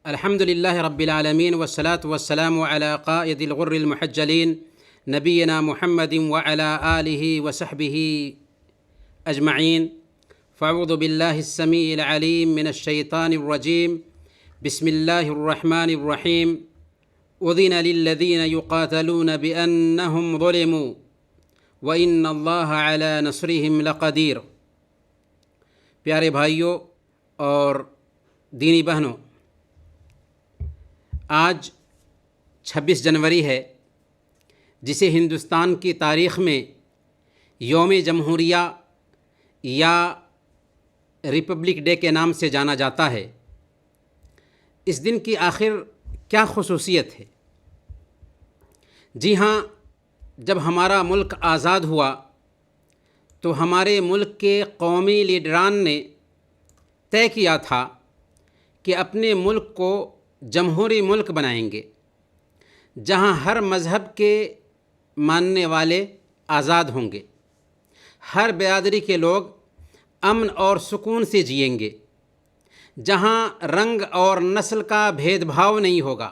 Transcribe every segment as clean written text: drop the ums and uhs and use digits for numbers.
الحمد لله رب العالمين والصلاة والسلام على قائد الغر المحجلين نبينا محمد وعلى آله وصحبه أجمعين. فأعوذ بالله السميع العليم من الشيطان الرجيم. بسم الله الرحمن الرحيم. أذن للذين يقاتلون بأنهم ظلموا وإن الله على نصرهم لقدير. پیارے بھائیوں اور دینی بہنوں، آج 26 جنوری ہے، جسے ہندوستان کی تاریخ میں یوم جمہوریہ یا ریپبلک ڈے کے نام سے جانا جاتا ہے۔ اس دن کی آخر کیا خصوصیت ہے؟ جی ہاں، جب ہمارا ملک آزاد ہوا تو ہمارے ملک کے قومی لیڈران نے طے کیا تھا کہ اپنے ملک کو جمہوری ملک بنائیں گے، جہاں ہر مذہب کے ماننے والے آزاد ہوں گے، ہر برادری کے لوگ امن اور سکون سے جئیں گے، جہاں رنگ اور نسل کا بھید بھاؤ نہیں ہوگا۔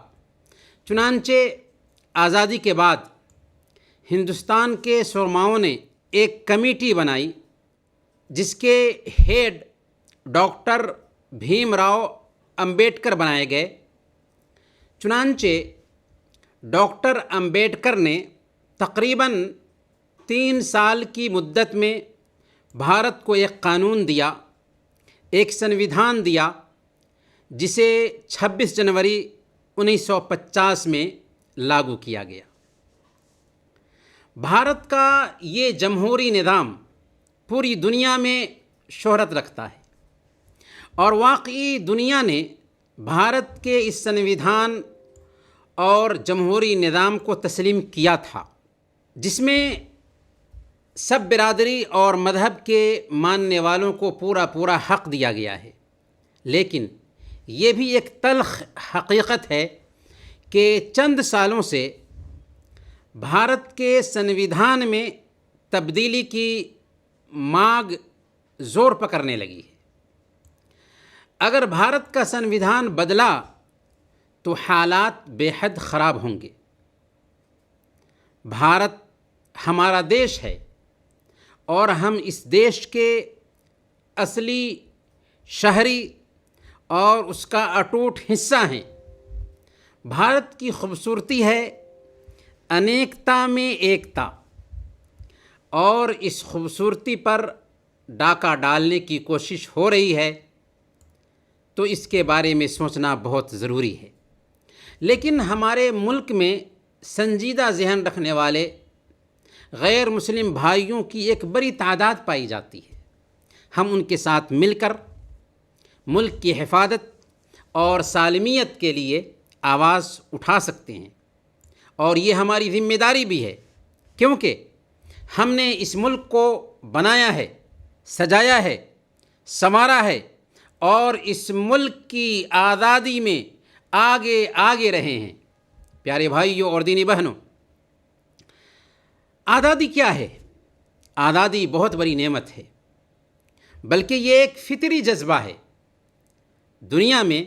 چنانچہ آزادی کے بعد ہندوستان کے سرماؤں نے ایک کمیٹی بنائی، جس کے ہیڈ ڈاکٹر بھیم راؤ امبیڈکر بنائے گئے۔ چنانچہ ڈاکٹر امبیڈکر نے تقریباً 3 سال کی مدت میں بھارت کو ایک قانون دیا، ایک سنویدھان دیا، جسے 26 جنوری 1950 میں لاگو کیا گیا۔ بھارت کا یہ جمہوری نظام پوری دنیا میں شہرت رکھتا ہے، اور واقعی دنیا نے بھارت کے اس سنویدھان اور جمہوری نظام کو تسلیم کیا تھا، جس میں سب برادری اور مذہب کے ماننے والوں کو پورا حق دیا گیا ہے۔ لیکن یہ بھی ایک تلخ حقیقت ہے کہ چند سالوں سے بھارت کے سنویدھان میں تبدیلی کی مانگ زور پکڑنے لگی ہے۔ اگر بھارت کا سنویدھان بدلا تو حالات بے حد خراب ہوں گے۔ بھارت ہمارا دیش ہے، اور ہم اس دیش کے اصلی شہری اور اس کا اٹوٹ حصہ ہیں۔ بھارت کی خوبصورتی ہے انیکتا میں ایکتا، اور اس خوبصورتی پر ڈاکہ ڈالنے کی کوشش ہو رہی ہے، تو اس کے بارے میں سوچنا بہت ضروری ہے۔ لیکن ہمارے ملک میں سنجیدہ ذہن رکھنے والے غیر مسلم بھائیوں کی ایک بڑی تعداد پائی جاتی ہے۔ ہم ان کے ساتھ مل کر ملک کی حفاظت اور سالمیت کے لیے آواز اٹھا سکتے ہیں، اور یہ ہماری ذمہ داری بھی ہے، کیونکہ ہم نے اس ملک کو بنایا ہے، سجایا ہے، سنوارا ہے، اور اس ملک کی آزادی میں آگے رہے ہیں۔ پیارے بھائیوں اور دینی بہنوں، آزادی کیا ہے؟ آزادی بہت بڑی نعمت ہے، بلکہ یہ ایک فطری جذبہ ہے۔ دنیا میں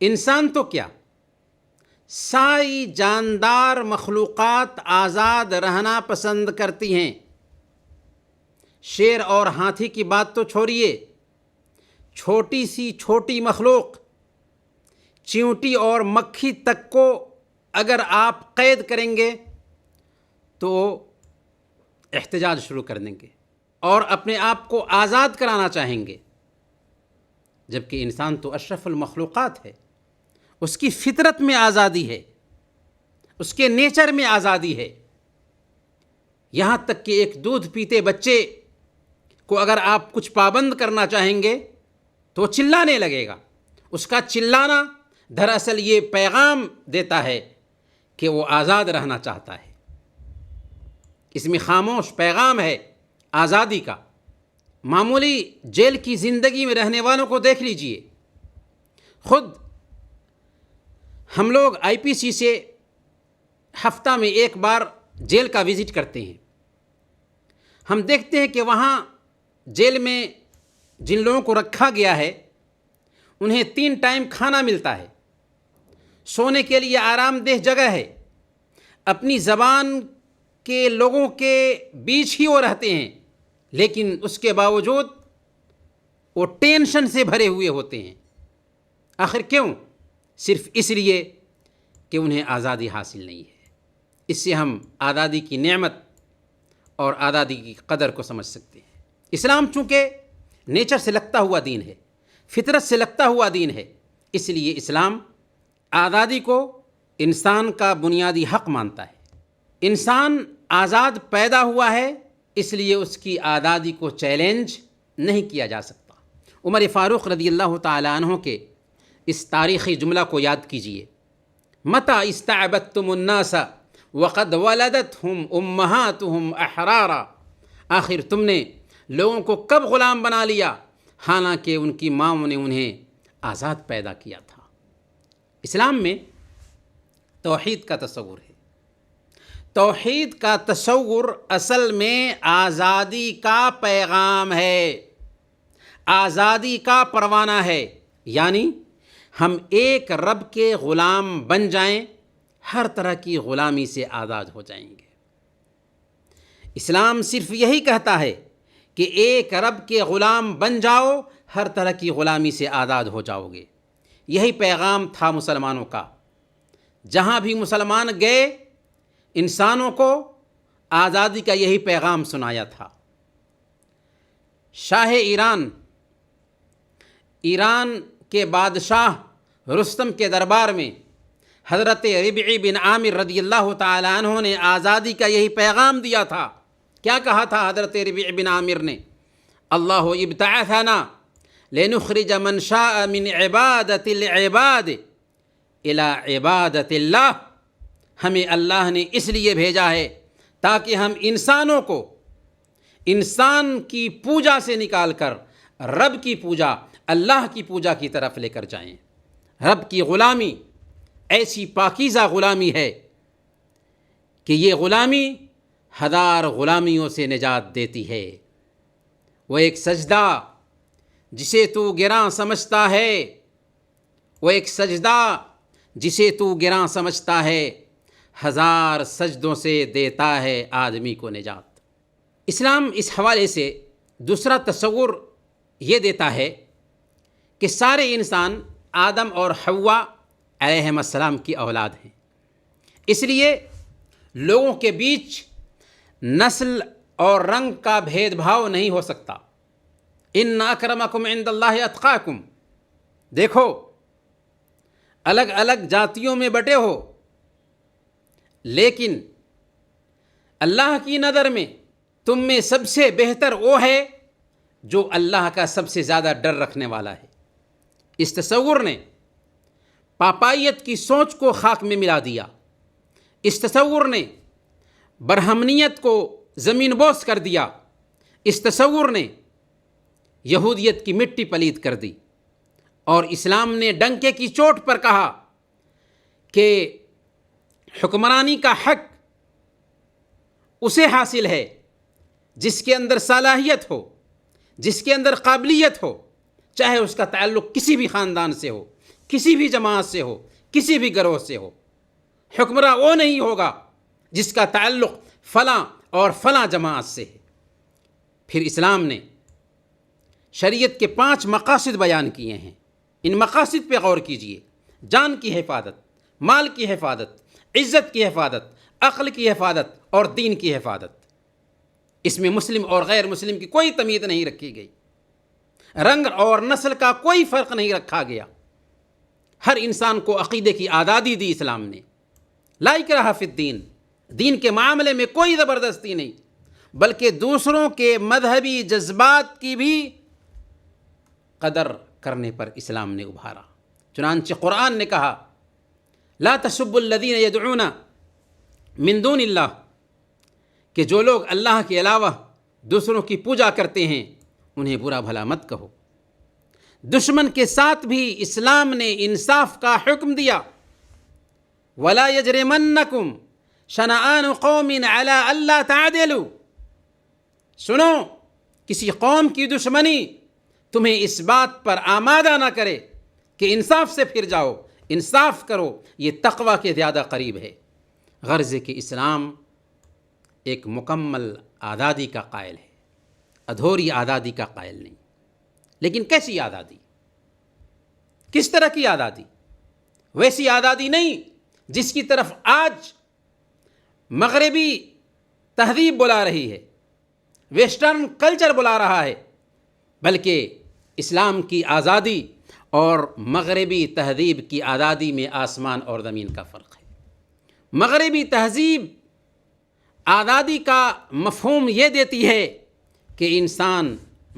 انسان تو کیا، ساری جاندار مخلوقات آزاد رہنا پسند کرتی ہیں۔ شیر اور ہاتھی کی بات تو چھوڑیے، چھوٹی سی چھوٹی مخلوق چیونٹی اور مکھی تک کو اگر آپ قید کریں گے تو احتجاج شروع کر دیں گے اور اپنے آپ کو آزاد کرانا چاہیں گے، جبکہ انسان تو اشرف المخلوقات ہے۔ اس کی فطرت میں آزادی ہے، اس کے نیچر میں آزادی ہے۔ یہاں تک کہ ایک دودھ پیتے بچے کو اگر آپ کچھ پابند کرنا چاہیں گے تو چلانے لگے گا۔ اس کا چلانا دراصل یہ پیغام دیتا ہے کہ وہ آزاد رہنا چاہتا ہے۔ اس میں خاموش پیغام ہے آزادی کا۔ معمولی جیل کی زندگی میں رہنے والوں کو دیکھ لیجئے، خود ہم لوگ آئی پی سی سے ہفتہ میں ایک بار جیل کا وزٹ کرتے ہیں۔ ہم دیکھتے ہیں کہ وہاں جیل میں جن لوگوں کو رکھا گیا ہے انہیں 3 ٹائم کھانا ملتا ہے، سونے کے لیے آرام دہ جگہ ہے، اپنی زبان کے لوگوں کے بیچ ہی وہ رہتے ہیں، لیکن اس کے باوجود وہ ٹینشن سے بھرے ہوئے ہوتے ہیں۔ آخر کیوں؟ صرف اس لیے کہ انہیں آزادی حاصل نہیں ہے۔ اس سے ہم آزادی کی نعمت اور آزادی کی قدر کو سمجھ سکتے ہیں۔ اسلام چونکہ نیچر سے لگتا ہوا دین ہے، فطرت سے لگتا ہوا دین ہے، اس لیے اسلام آزادی کو انسان کا بنیادی حق مانتا ہے۔ انسان آزاد پیدا ہوا ہے، اس لیے اس کی آزادی کو چیلنج نہیں کیا جا سکتا۔ عمر فاروق رضی اللہ تعالیٰ عنہ کے اس تاریخی جملہ کو یاد کیجئے، متى استعبدتم الناس وقد ولدتهم امہاتهم احرارا، آخر تم نے لوگوں کو کب غلام بنا لیا حالانکہ ان کی ماں نے انہیں آزاد پیدا کیا تھا۔ اسلام میں توحید کا تصور ہے۔ توحید کا تصور اصل میں آزادی کا پیغام ہے، آزادی کا پروانہ ہے، یعنی ہم ایک رب کے غلام بن جائیں، ہر طرح کی غلامی سے آزاد ہو جائیں گے۔ اسلام صرف یہی کہتا ہے کہ ایک رب کے غلام بن جاؤ، ہر طرح کی غلامی سے آزاد ہو جاؤ گے۔ یہی پیغام تھا مسلمانوں کا۔ جہاں بھی مسلمان گئے انسانوں کو آزادی کا یہی پیغام سنایا تھا۔ شاہ ایران کے بادشاہ رستم کے دربار میں حضرت ربعی بن عامر رضی اللہ تعالیٰ عنہ نے آزادی کا یہی پیغام دیا تھا۔ کیا کہا تھا حضرت ربعی بن عامر نے؟ اللہ ابتعثنا لنخرج من شاء من عبادت العباد الى عبادت اللہ، ہمیں اللہ نے اس لیے بھیجا ہے تاکہ ہم انسانوں کو انسان کی پوجا سے نکال کر رب کی پوجا، اللہ کی پوجا کی طرف لے کر جائیں۔ رب کی غلامی ایسی پاکیزہ غلامی ہے کہ یہ غلامی 1000 غلامیوں سے نجات دیتی ہے۔ وہ ایک سجدہ جسے تو گراں سمجھتا ہے، وہ ایک سجدہ جسے تو گراں سمجھتا ہے، 1000 سجدوں سے دیتا ہے آدمی کو نجات۔ اسلام اس حوالے سے دوسرا تصور یہ دیتا ہے کہ سارے انسان آدم اور حوا علیہم السلام کی اولاد ہیں، اس لیے لوگوں کے بیچ نسل اور رنگ کا بھید بھاؤ نہیں ہو سکتا۔ ان اکرمکم عند اللہ اتقاکم، دیکھو الگ الگ جاتیوں میں بٹے ہو، لیکن اللہ کی نظر میں تم میں سب سے بہتر وہ ہے جو اللہ کا سب سے زیادہ ڈر رکھنے والا ہے۔ اس تصور نے پاپائیت کی سوچ کو خاک میں ملا دیا، اس تصور نے برہمنیت کو زمین بوس کر دیا، اس تصور نے یہودیت کی مٹی پلید کر دی، اور اسلام نے ڈنکے کی چوٹ پر کہا کہ حکمرانی کا حق اسے حاصل ہے جس کے اندر صلاحیت ہو، جس کے اندر قابلیت ہو، چاہے اس کا تعلق کسی بھی خاندان سے ہو، کسی بھی جماعت سے ہو، کسی بھی گروہ سے ہو۔ حکمراں وہ نہیں ہوگا جس کا تعلق فلاں اور فلاں جماعت سے ہے۔ پھر اسلام نے شریعت کے 5 مقاصد بیان کیے ہیں، ان مقاصد پہ غور کیجئے۔ جان کی حفاظت، مال کی حفاظت، عزت کی حفاظت، عقل کی حفاظت اور دین کی حفاظت۔ اس میں مسلم اور غیر مسلم کی کوئی تمیز نہیں رکھی گئی، رنگ اور نسل کا کوئی فرق نہیں رکھا گیا۔ ہر انسان کو عقیدے کی آزادی دی اسلام نے۔ لا اکراہ فی الدین، دین کے معاملے میں کوئی زبردستی نہیں، بلکہ دوسروں کے مذہبی جذبات کی بھی قدر کرنے پر اسلام نے ابھارا۔ چنانچہ قرآن نے کہا لا تسبوا الذین یدعون من دون اللہ، کہ جو لوگ اللہ کے علاوہ دوسروں کی پوجا کرتے ہیں انہیں برا بھلا مت کہو۔ دشمن کے ساتھ بھی اسلام نے انصاف کا حکم دیا، وَلَا يَجْرِمَنَّكُمْ شَنَآنُ قَوْمٍ عَلَىٰ أَلَّا تَعْدِلُوا، سنو، کسی قوم کی دشمنی تمہیں اس بات پر آمادہ نہ کرے کہ انصاف سے پھر جاؤ، انصاف کرو، یہ تقوی کے زیادہ قریب ہے۔ غرض کہ اسلام ایک مکمل آزادی کا قائل ہے، ادھوری آزادی کا قائل نہیں۔ لیکن کیسی آزادی؟ کس طرح کی آزادی؟ ویسی آزادی نہیں جس کی طرف آج مغربی تہذیب بلا رہی ہے، ویسٹرن کلچر بلا رہا ہے، بلکہ اسلام کی آزادی اور مغربی تہذیب کی آزادی میں آسمان اور زمین کا فرق ہے۔ مغربی تہذیب آزادی کا مفہوم یہ دیتی ہے کہ انسان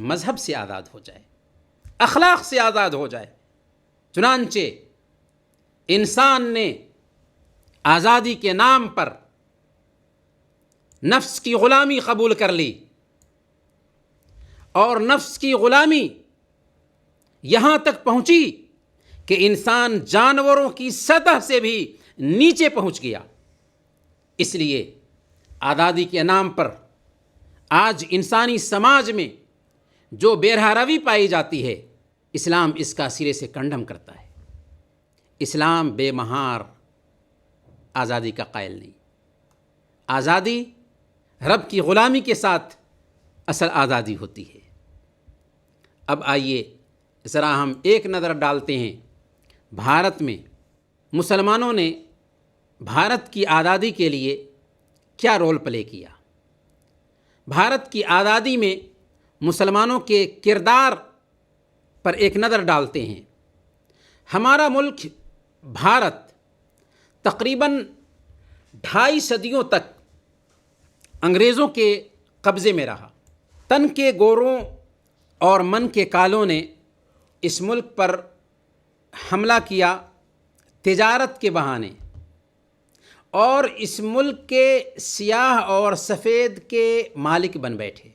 مذہب سے آزاد ہو جائے، اخلاق سے آزاد ہو جائے۔ چنانچہ انسان نے آزادی کے نام پر نفس کی غلامی قبول کر لی، اور نفس کی غلامی یہاں تک پہنچی کہ انسان جانوروں کی سطح سے بھی نیچے پہنچ گیا۔ اس لیے آزادی کے نام پر آج انسانی سماج میں جو بے راہ روی پائی جاتی ہے، اسلام اس کا سرے سے کنڈم کرتا ہے۔ اسلام بے مہار آزادی کا قائل نہیں۔ آزادی رب کی غلامی کے ساتھ اصل آزادی ہوتی ہے۔ اب آئیے ذرا ہم ایک نظر ڈالتے ہیں بھارت میں مسلمانوں نے بھارت کی آزادی کے لیے کیا رول پلے کیا۔ بھارت کی آزادی میں مسلمانوں کے کردار پر ایک نظر ڈالتے ہیں۔ ہمارا ملک بھارت تقریباً 2.5 صدیوں تک انگریزوں کے قبضے میں رہا۔ تن کے گوروں اور من کے کالوں نے اس ملک پر حملہ کیا تجارت کے بہانے، اور اس ملک کے سیاہ اور سفید کے مالک بن بیٹھے۔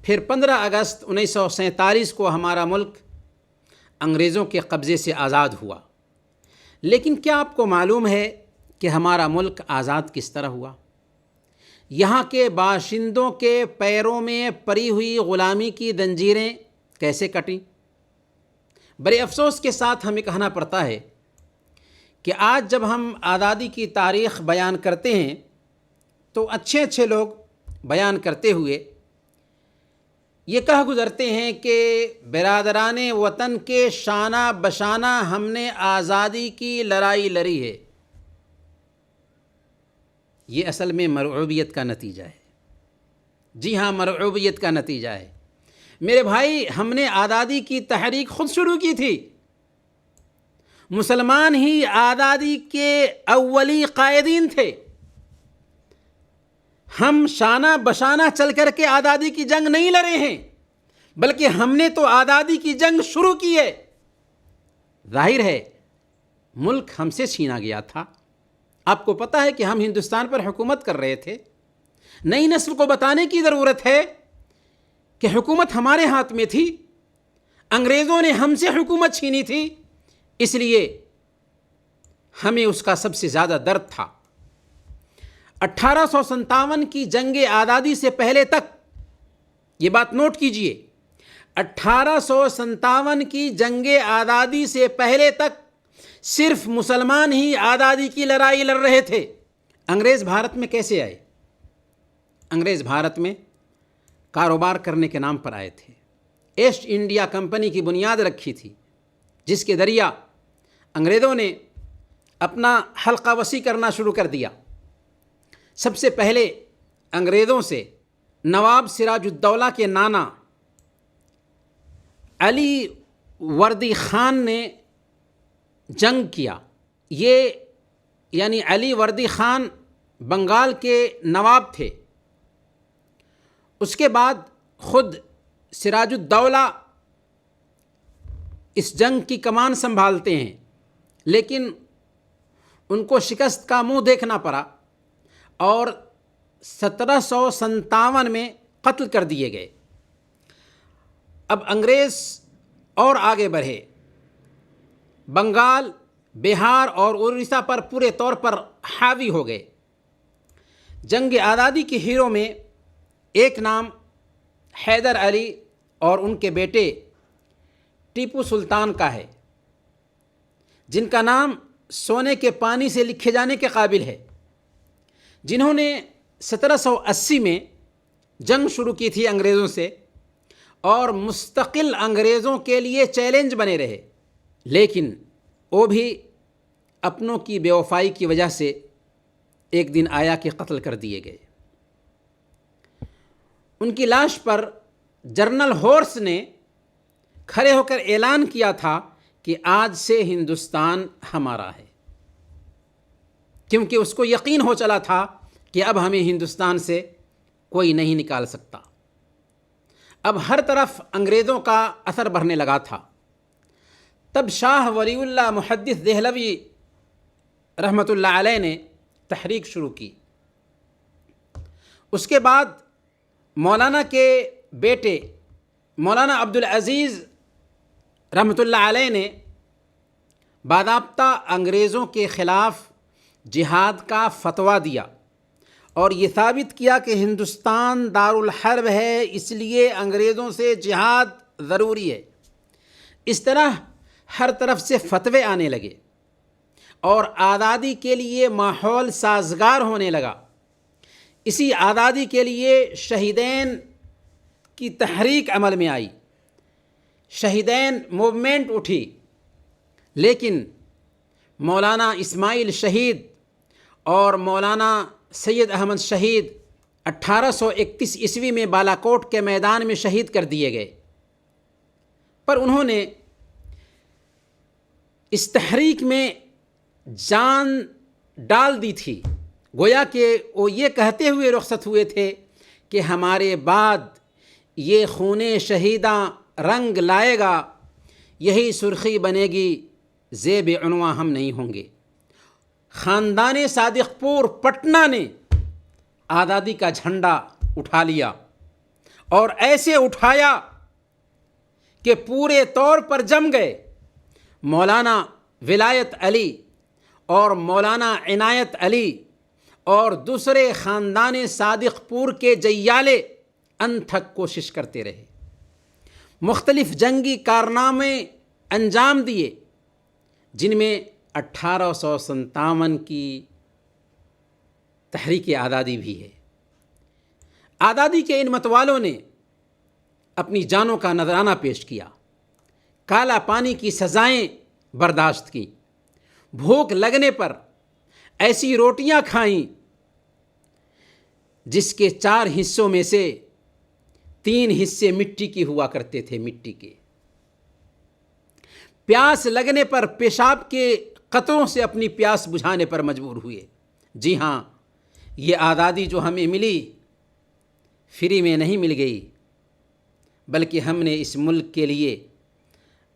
پھر 15 اگست 1947 کو ہمارا ملک انگریزوں کے قبضے سے آزاد ہوا۔ لیکن کیا آپ کو معلوم ہے کہ ہمارا ملک آزاد کس طرح ہوا؟ یہاں کے باشندوں کے پیروں میں پری ہوئی غلامی کی زنجیریں کیسے کٹیں؟ بڑے افسوس کے ساتھ ہمیں کہنا پڑتا ہے کہ آج جب ہم آزادی کی تاریخ بیان کرتے ہیں تو اچھے لوگ بیان کرتے ہوئے یہ کہہ گزرتے ہیں کہ برادران وطن کے شانہ بشانہ ہم نے آزادی کی لڑائی لڑی ہے۔ یہ اصل میں مرعوبیت کا نتیجہ ہے۔ جی ہاں، مرعوبیت کا نتیجہ ہے۔ میرے بھائی، ہم نے آزادی کی تحریک خود شروع کی تھی۔ مسلمان ہی آزادی کے اولی قائدین تھے۔ ہم شانہ بشانہ چل کر کے آزادی کی جنگ نہیں لڑے ہیں، بلکہ ہم نے تو آزادی کی جنگ شروع کی ہے۔ ظاہر ہے ملک ہم سے چھینا گیا تھا۔ آپ کو پتہ ہے کہ ہم ہندوستان پر حکومت کر رہے تھے۔ نئی نسل کو بتانے کی ضرورت ہے کہ حکومت ہمارے ہاتھ میں تھی، انگریزوں نے ہم سے حکومت چھینی تھی، اس لیے ہمیں اس کا سب سے زیادہ درد تھا۔ 1857 کی جنگ آزادی سے پہلے تک، یہ بات نوٹ کیجئے، 1857 کی جنگ آزادی سے پہلے تک صرف مسلمان ہی آزادی کی لڑائی لڑ رہے تھے۔ انگریز بھارت میں کیسے آئے؟ انگریز بھارت میں کاروبار کرنے کے نام پر آئے تھے۔ ایسٹ انڈیا کمپنی کی بنیاد رکھی تھی، جس کے ذریعہ انگریزوں نے اپنا حلقہ وسیع کرنا شروع کر دیا۔ سب سے پہلے انگریزوں سے نواب سراج الدولہ کے نانا علی وردی خان نے جنگ کیا۔ یہ یعنی علی وردی خان بنگال کے نواب تھے۔ اس کے بعد خود سراج الدولہ اس جنگ کی کمان سنبھالتے ہیں، لیکن ان کو شکست کا منہ دیکھنا پڑا اور 1757 میں قتل کر دیے گئے۔ اب انگریز اور آگے بڑھے، بنگال، بہار اور اڑیسہ پر پورے طور پر حاوی ہو گئے۔ جنگ آزادی کے ہیرو میں ایک نام حیدر علی اور ان کے بیٹے ٹیپو سلطان کا ہے، جن کا نام سونے کے پانی سے لکھے جانے کے قابل ہے، جنہوں نے 1780 میں جنگ شروع کی تھی انگریزوں سے اور مستقل انگریزوں کے لیے چیلنج بنے رہے، لیکن وہ بھی اپنوں کی بے وفائی کی وجہ سے ایک دن آیا کہ قتل کر دیے گئے۔ ان کی لاش پر جنرل ہورس نے کھڑے ہو کر اعلان کیا تھا کہ آج سے ہندوستان ہمارا ہے، کیونکہ اس کو یقین ہو چلا تھا کہ اب ہمیں ہندوستان سے کوئی نہیں نکال سکتا۔ اب ہر طرف انگریزوں کا اثر بڑھنے لگا تھا۔ تب شاہ ولی اللہ محدث دہلوی رحمۃ اللہ علیہ نے تحریک شروع کی۔ اس کے بعد مولانا کے بیٹے مولانا عبدالعزیز رحمۃ اللہ علیہ نے باضابطہ انگریزوں کے خلاف جہاد کا فتویٰ دیا اور یہ ثابت کیا کہ ہندوستان دارالحرب ہے، اس لیے انگریزوں سے جہاد ضروری ہے۔ اس طرح ہر طرف سے فتوے آنے لگے اور آزادی کے لیے ماحول سازگار ہونے لگا۔ اسی آزادی کے لیے شہیدین کی تحریک عمل میں آئی، شہیدین موومنٹ اٹھی، لیکن مولانا اسماعیل شہید اور مولانا سید احمد شہید 1831 عیسوی میں بالاکوٹ کے میدان میں شہید کر دیے گئے، پر انہوں نے اس تحریک میں جان ڈال دی تھی، گویا کہ وہ یہ کہتے ہوئے رخصت ہوئے تھے کہ ہمارے بعد یہ خون شہیداں رنگ لائے گا، یہی سرخی بنے گی، زیب عنواں ہم نہیں ہوں گے۔ خاندان صادق پور پٹنہ نے آزادی کا جھنڈا اٹھا لیا اور ایسے اٹھایا کہ پورے طور پر جم گئے۔ مولانا ولایت علی اور مولانا عنایت علی اور دوسرے خاندان صادق پور کے جیالے انتھک کوشش کرتے رہے، مختلف جنگی کارنامے انجام دیے، جن میں 1857 کی تحریک آزادی بھی ہے۔ آزادی کے ان متوالوں نے اپنی جانوں کا نذرانہ پیش کیا، کالا پانی کی سزائیں برداشت کی، بھوک لگنے پر ایسی روٹیاں کھائیں جس کے 4 حصوں میں سے 3 حصے مٹی کی ہوا کرتے تھے، مٹی کے۔ پیاس لگنے پر پیشاب کے قطروں سے اپنی پیاس بجھانے پر مجبور ہوئے۔ جی ہاں، یہ آزادی جو ہمیں ملی فری میں نہیں مل گئی، بلکہ ہم نے اس ملک کے لیے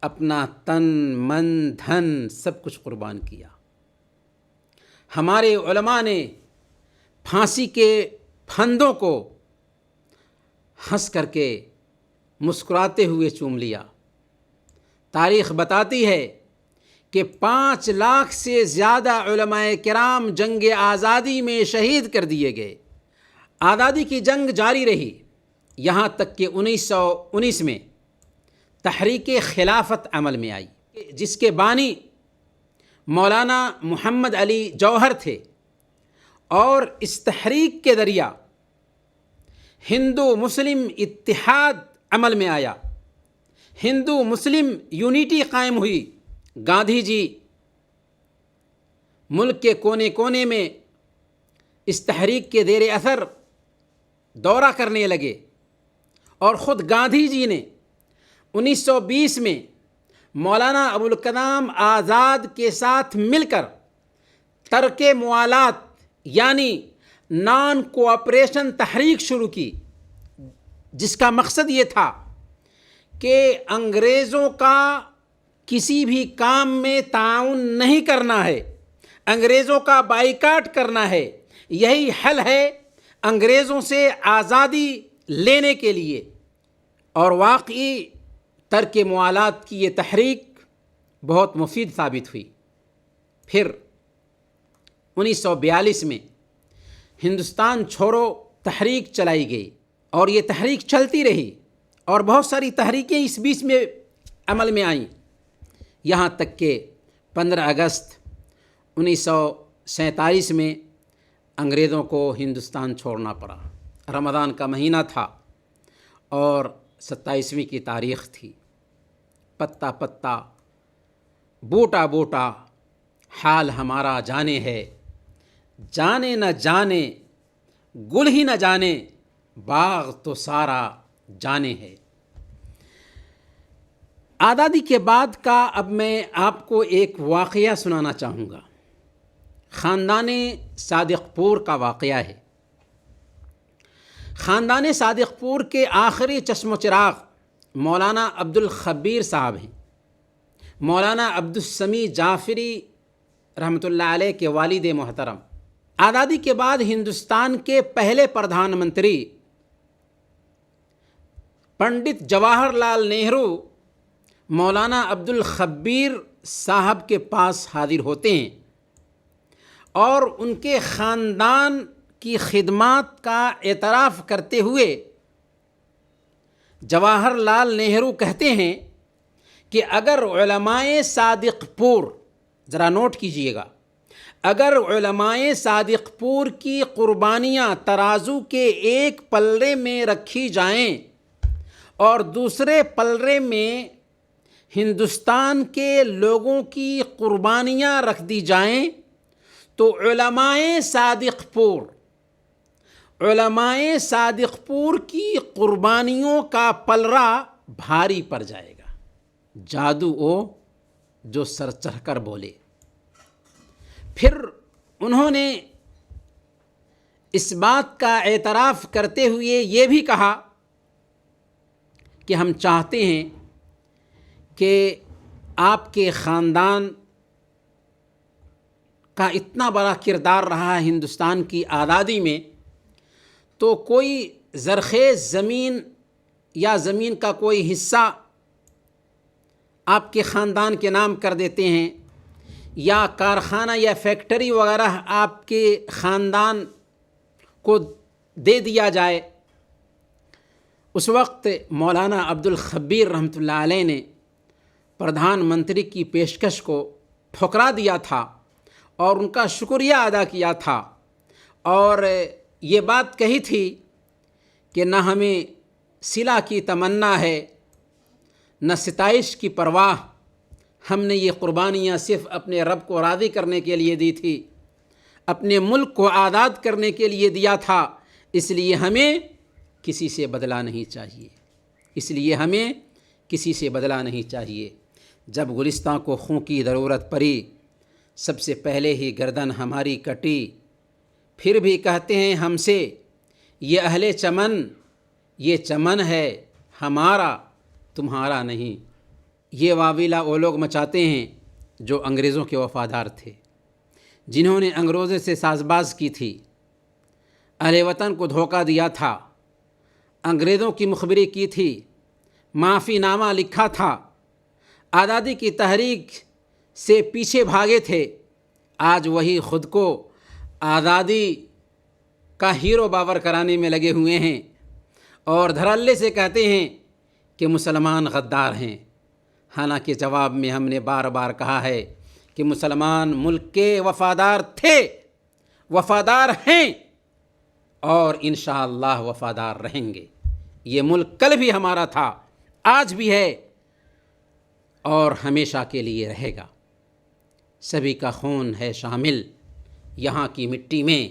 اپنا تن من دھن سب کچھ قربان کیا۔ ہمارے علماء نے پھانسی کے پھندوں کو ہنس کر کے مسکراتے ہوئے چوم لیا۔ تاریخ بتاتی ہے کہ 5 لاکھ سے زیادہ علماء کرام جنگ آزادی میں شہید کر دیے گئے۔ آزادی کی جنگ جاری رہی یہاں تک کہ 1919 میں تحریک خلافت عمل میں آئی، جس کے بانی مولانا محمد علی جوہر تھے، اور اس تحریک کے ذریعہ ہندو مسلم اتحاد عمل میں آیا، ہندو مسلم یونٹی قائم ہوئی۔ گاندھی جی ملک کے کونے کونے میں اس تحریک کے زیر اثر دورہ کرنے لگے، اور خود گاندھی جی نے 1920 میں مولانا ابوالکلام آزاد کے ساتھ مل کر ترک موالات یعنی نان کوآپریشن تحریک شروع کی، جس کا مقصد یہ تھا کہ انگریزوں کا کسی بھی کام میں تعاون نہیں کرنا ہے، انگریزوں کا بائیکاٹ کرنا ہے، یہی حل ہے انگریزوں سے آزادی لینے کے لیے۔ اور واقعی ترک موالات کی یہ تحریک بہت مفید ثابت ہوئی۔ پھر 1942 میں ہندوستان چھوڑو تحریک چلائی گئی، اور یہ تحریک چلتی رہی اور بہت ساری تحریکیں اس بیچ میں عمل میں آئیں، یہاں تک کہ 15 اگست 1947 میں انگریزوں کو ہندوستان چھوڑنا پڑا۔ رمضان کا مہینہ تھا اور 27ویں کی تاریخ تھی۔ پتا پتا، بوٹا بوٹا، حال ہمارا جانے ہے، جانے نہ جانے گل ہی نہ جانے، باغ تو سارا جانے ہے۔ آزادی کے بعد کا اب میں آپ کو ایک واقعہ سنانا چاہوں گا، خاندان صادق پور کا واقعہ ہے۔ خاندان صادق پور کے آخری چشم و چراغ مولانا عبدالخبیر صاحب ہیں۔ مولانا عبدالسمیع جعفری رحمۃ اللہ علیہ کے والد محترم، آزادی کے بعد ہندوستان کے پہلے پردھان منتری پنڈت جواہر لال نہرو مولانا عبدالخبیر صاحب کے پاس حاضر ہوتے ہیں اور ان کے خاندان کی خدمات کا اعتراف کرتے ہوئے جواہر لال نہرو کہتے ہیں کہ اگر علماء صادق پور، ذرا نوٹ کیجئے گا، اگر علماء صادق پور کی قربانیاں ترازو کے ایک پلڑے میں رکھی جائیں اور دوسرے پلڑے میں ہندوستان کے لوگوں کی قربانیاں رکھ دی جائیں تو علماء صادق پور کی قربانیوں کا پلڑا بھاری پڑ جائے گا۔ جادو او جو سر چڑھ کر بولے۔ پھر انہوں نے اس بات کا اعتراف کرتے ہوئے یہ بھی کہا کہ ہم چاہتے ہیں کہ آپ کے خاندان کا اتنا بڑا کردار رہا ہے ہندوستان کی آزادی میں، تو کوئی زرخیز زمین یا زمین کا کوئی حصہ آپ کے خاندان کے نام کر دیتے ہیں، یا کارخانہ یا فیکٹری وغیرہ آپ کے خاندان کو دے دیا جائے۔ اس وقت مولانا عبدالخبیر رحمۃ اللہ علیہ نے پردھان منتری کی پیشکش کو ٹھکرا دیا تھا اور ان کا شکریہ ادا کیا تھا، اور یہ بات کہی تھی کہ نہ ہمیں صلہ کی تمنا ہے نہ ستائش کی پرواہ، ہم نے یہ قربانیاں صرف اپنے رب کو راضی کرنے کے لیے دی تھی، اپنے ملک کو آزاد کرنے کے لیے دیا تھا، اس لیے ہمیں کسی سے بدلہ نہیں چاہیے۔ جب گلستان کو خون کی ضرورت پڑی، سب سے پہلے ہی گردن ہماری کٹی، پھر بھی کہتے ہیں ہم سے یہ اہل چمن، یہ چمن ہے ہمارا تمہارا نہیں۔ یہ واویلا وہ لوگ مچاتے ہیں جو انگریزوں کے وفادار تھے، جنہوں نے انگریزوں سے ساز باز کی تھی، اہل وطن کو دھوکہ دیا تھا، انگریزوں کی مخبری کی تھی، معافی نامہ لکھا تھا، آزادی کی تحریک سے پیچھے بھاگے تھے۔ آج وہی خود کو آزادی کا ہیرو باور کرانے میں لگے ہوئے ہیں اور دھڑلے سے کہتے ہیں کہ مسلمان غدار ہیں، حالانکہ جواب میں ہم نے بار بار کہا ہے کہ مسلمان ملک کے وفادار تھے، وفادار ہیں اور انشاءاللہ وفادار رہیں گے۔ یہ ملک کل بھی ہمارا تھا، آج بھی ہے اور ہمیشہ کے لیے رہے گا۔ سبھی کا خون ہے شامل یہاں کی مٹی میں،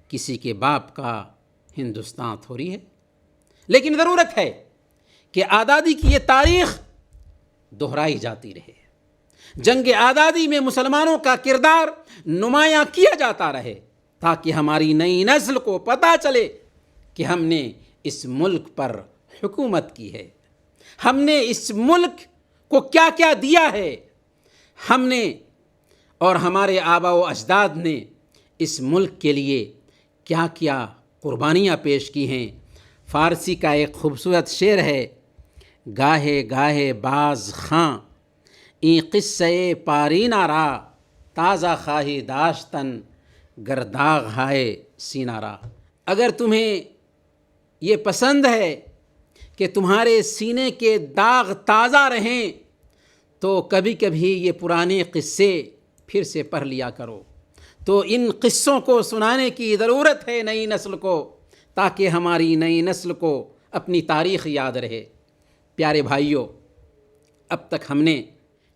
کسی کے باپ کا ہندوستان تھوڑی ہے۔ لیکن ضرورت ہے کہ آزادی کی یہ تاریخ دہرائی جاتی رہے، جنگ آزادی میں مسلمانوں کا کردار نمایاں کیا جاتا رہے، تاکہ ہماری نئی نسل کو پتہ چلے کہ ہم نے اس ملک پر حکومت کی ہے، ہم نے اس ملک کو کیا کیا دیا ہے، ہم نے اور ہمارے آبا و اجداد نے اس ملک کے لیے کیا کیا قربانیاں پیش کی ہیں۔ فارسی کا ایک خوبصورت شعر ہے، گاہے گاہے باز خاں این قصے پارینہ را، تازہ خواہی داشتن گرداغ ہائے سینہ را۔ اگر تمہیں یہ پسند ہے کہ تمہارے سینے کے داغ تازہ رہیں تو کبھی کبھی یہ پرانے قصے پھر سے پڑھ لیا کرو۔ تو ان قصوں کو سنانے کی ضرورت ہے نئی نسل کو، تاکہ ہماری نئی نسل کو اپنی تاریخ یاد رہے۔ پیارے بھائیوں، اب تک ہم نے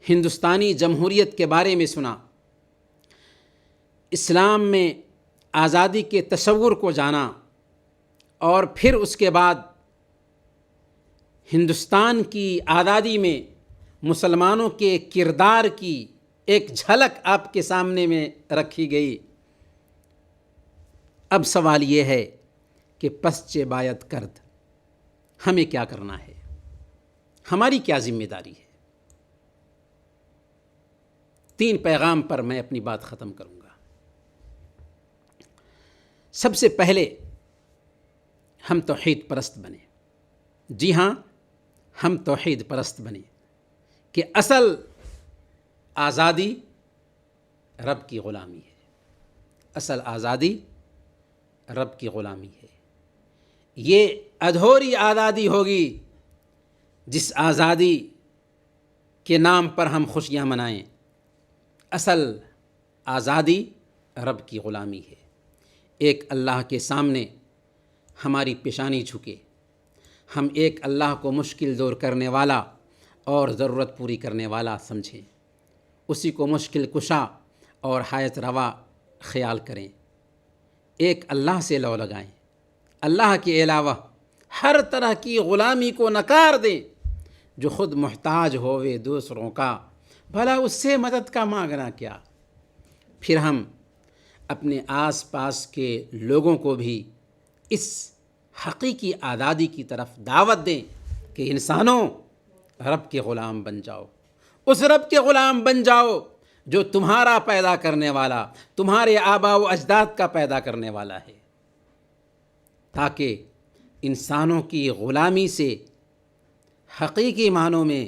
ہندوستانی جمہوریت کے بارے میں سنا، اسلام میں آزادی کے تصور کو جانا، اور پھر اس کے بعد ہندوستان کی آزادی میں مسلمانوں کے کردار کی ایک جھلک آپ کے سامنے میں رکھی گئی۔ اب سوال یہ ہے کہ پس چہ باید کرد، ہمیں کیا کرنا ہے، ہماری کیا ذمہ داری ہے؟ 3 پیغام پر میں اپنی بات ختم کروں گا۔ سب سے پہلے ہم توحید پرست بنیں۔ جی ہاں، ہم توحید پرست بنیں کہ اصل آزادی رب کی غلامی ہے، اصل آزادی رب کی غلامی ہے۔ یہ ادھوری آزادی ہوگی جس آزادی کے نام پر ہم خوشیاں منائیں۔ اصل آزادی رب کی غلامی ہے۔ ایک اللہ کے سامنے ہماری پیشانی جھکے، ہم ایک اللہ کو مشکل دور کرنے والا اور ضرورت پوری کرنے والا سمجھیں، اسی کو مشکل کشا اور حایت روا خیال کریں، ایک اللہ سے لو لگائیں، اللہ کے علاوہ ہر طرح کی غلامی کو نکار دیں۔ جو خود محتاج ہوئے دوسروں کا، بھلا اس سے مدد کا مانگنا کیا؟ پھر ہم اپنے آس پاس کے لوگوں کو بھی اس حقیقی آزادی کی طرف دعوت دیں کہ انسانوں، رب کے غلام بن جاؤ، اس رب کے غلام بن جاؤ جو تمہارا پیدا کرنے والا، تمہارے آباء و اجداد کا پیدا کرنے والا ہے، تاکہ انسانوں کی غلامی سے حقیقی معنوں میں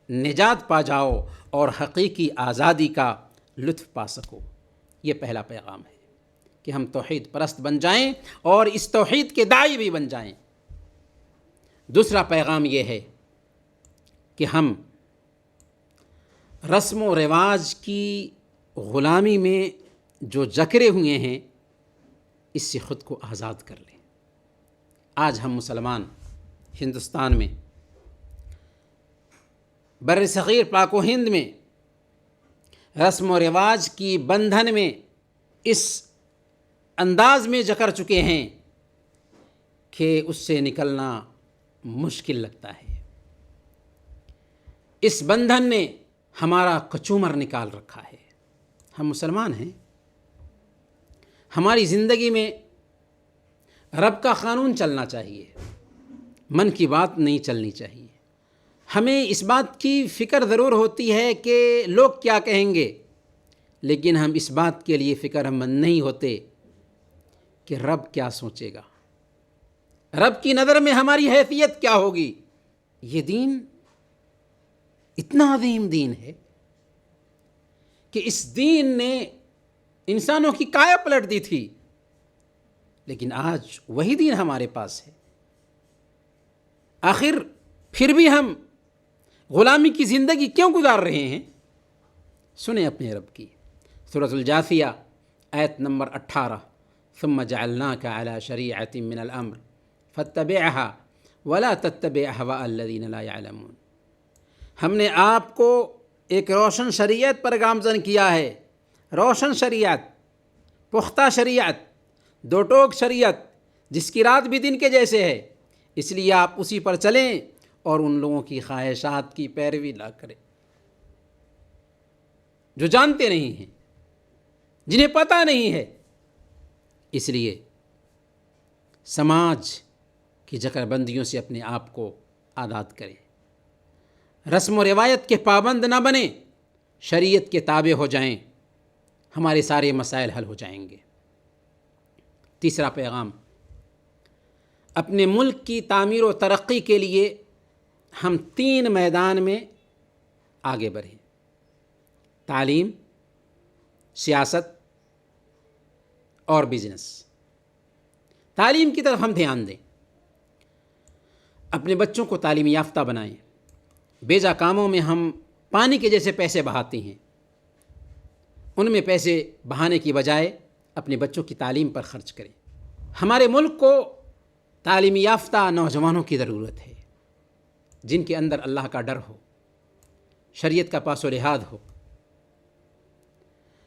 نجات پا جاؤ اور حقیقی آزادی کا لطف پا سکو۔ یہ پہلا پیغام ہے کہ ہم توحید پرست بن جائیں اور اس توحید کے داعی بھی بن جائیں۔ دوسرا پیغام یہ ہے کہ ہم رسم و رواج کی غلامی میں جو جکڑے ہوئے ہیں اس سے خود کو آزاد کر لیں۔ آج ہم مسلمان ہندوستان میں، بر صغیر پاک و ہند میں رسم و رواج کی بندھن میں اس انداز میں جکڑ چکے ہیں کہ اس سے نکلنا مشکل لگتا ہے۔ اس بندھن نے ہمارا کچومر نکال رکھا ہے۔ ہم مسلمان ہیں، ہماری زندگی میں رب کا قانون چلنا چاہیے، من کی بات نہیں چلنی چاہیے۔ ہمیں اس بات کی فکر ضرور ہوتی ہے کہ لوگ کیا کہیں گے، لیکن ہم اس بات کے لیے فکر مند نہیں ہوتے کہ رب کیا سوچے گا، رب کی نظر میں ہماری حیثیت کیا ہوگی۔ یہ دین اتنا عظیم دین ہے کہ اس دین نے انسانوں کی کایا پلٹ دی تھی، لیکن آج وہی دین ہمارے پاس ہے۔ آخر پھر بھی ہم غلامی کی زندگی کیوں گزار رہے ہیں؟ سنیں اپنے رب کی سورۃ الجاثیہ آیت نمبر 18، ثم جعلناک علی شریعۃ من الامر فاتبعها ولا تتبع اهواء الذین لا يعلمون۔ ہم نے آپ کو ایک روشن شریعت پر گامزن کیا ہے، روشن شریعت، پختہ شریعت، دو ٹوک شریعت، جس کی رات بھی دن کے جیسے ہے، اس لیے آپ اسی پر چلیں اور ان لوگوں کی خواہشات کی پیروی نہ کریں جو جانتے نہیں ہیں، جنہیں پتہ نہیں ہے۔ اس لیے سماج کی جکڑ بندیوں سے اپنے آپ کو آزاد کریں، رسم و روایت کے پابند نہ بنیں، شریعت کے تابع ہو جائیں، ہمارے سارے مسائل حل ہو جائیں گے۔ تیسرا پیغام، اپنے ملک کی تعمیر و ترقی کے لیے ہم 3 میدان میں آگے بڑھیں: تعلیم، سیاست اور بزنس۔ تعلیم کی طرف ہم دھیان دیں۔ اپنے بچوں کو تعلیم یافتہ بنائیں. بیجا کاموں میں ہم پانی کے جیسے پیسے بہاتے ہیں، ان میں پیسے بہانے کی بجائے اپنے بچوں کی تعلیم پر خرچ کریں. ہمارے ملک کو تعلیم یافتہ نوجوانوں کی ضرورت ہے، جن کے اندر اللہ کا ڈر ہو، شریعت کا پاس و لحاظ ہو،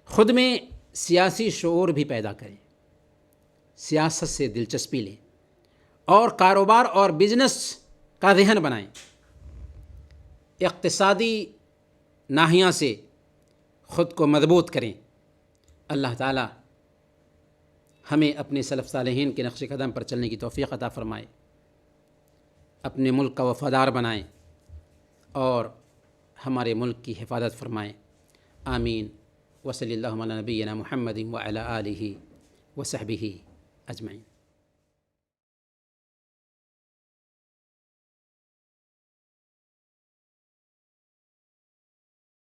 خود میں سیاسی شعور بھی پیدا کریں، سیاست سے دلچسپی لیں اور کاروبار اور بزنس کا ذہن بنائیں. اقتصادی ناحیہ سے خود کو مضبوط کریں. اللہ تعالی ہمیں اپنے سلف صالحین کے نقش قدم پر چلنے کی توفیق عطا فرمائے، اپنے ملک کا وفادار بنائیں اور ہمارے ملک کی حفاظت فرمائیں. آمین. وصلی اللہ علی نبینا محمد وعلی آلہ وصحبہ اجمعین.